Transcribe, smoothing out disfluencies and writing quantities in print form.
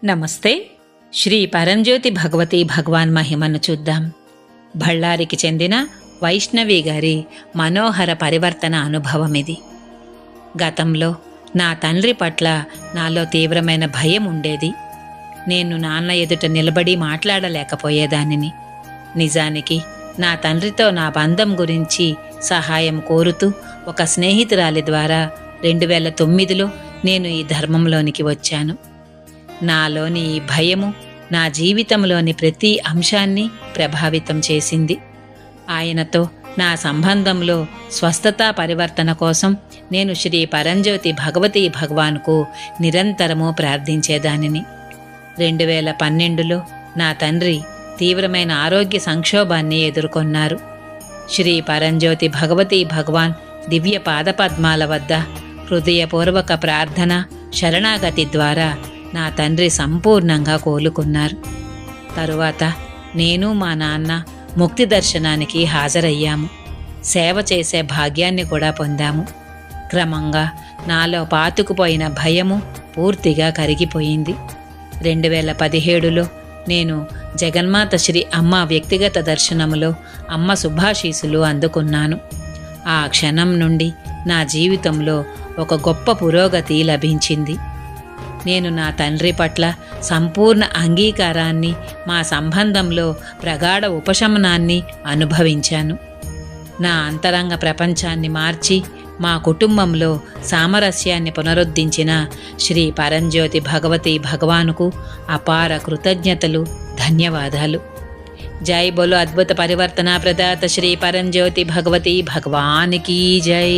నమస్తే. శ్రీ పరంజ్యోతి భగవతి భగవాన్ మహిమను చూద్దాం. బళ్ళారికి చెందిన వైష్ణవి గారి మనోహర పరివర్తన అనుభవం ఇది. గతంలో నా తండ్రి పట్ల నాలో తీవ్రమైన భయం ఉండేది. నేను నాన్న ఎదుట నిలబడి మాట్లాడలేకపోయేదానిని. నిజానికి నా తండ్రితో నా బంధం గురించి సహాయం కోరుతూ ఒక స్నేహితురాలి ద్వారా 2009లో నేను ఈ ధర్మంలోనికి వచ్చాను. నాలోని ఈ భయము నా జీవితంలోని ప్రతి అంశాన్ని ప్రభావితం చేసింది. ఆయనతో నా సంబంధంలో స్వస్థతా పరివర్తన కోసం నేను శ్రీ పరంజ్యోతి భగవతి భగవాన్కు నిరంతరము ప్రార్థించేదానిని. 2012లో నా తండ్రి తీవ్రమైన ఆరోగ్య సంక్షోభాన్ని ఎదుర్కొన్నారు. శ్రీ పరంజ్యోతి భగవతి భగవాన్ దివ్య పాదపద్మాల వద్ద హృదయపూర్వక ప్రార్థన, శరణాగతి ద్వారా నా తండ్రి సంపూర్ణంగా కోలుకున్నారు. తరువాత నేను మా నాన్న ముక్తి దర్శనానికి హాజరయ్యాము. సేవ చేసే భాగ్యాన్ని కూడా పొందాము. క్రమంగా నాలో పాతుకుపోయిన భయము పూర్తిగా కరిగిపోయింది. 2017లో నేను జగన్మాత శ్రీ అమ్మ వ్యక్తిగత దర్శనములో అమ్మ శుభాశీసులు అందుకున్నాను. ఆ క్షణం నుండి నా జీవితంలో ఒక గొప్ప పురోగతి లభించింది. నేను నా తండ్రి పట్ల సంపూర్ణ అంగీకారాన్ని, మా సంబంధంలో ప్రగాఢ ఉపశమనాన్ని అనుభవించాను. నా అంతరంగ ప్రపంచాన్ని మార్చి మా కుటుంబంలో సామరస్యాన్ని పునరుద్ధరించిన శ్రీ పరంజ్యోతి భగవతి భగవానుకు అపార కృతజ్ఞతలు, ధన్యవాదాలు. జై బోలో అద్భుత పరివర్తన ప్రదాత శ్రీ పరంజ్యోతి భగవతి భగవానికి జై.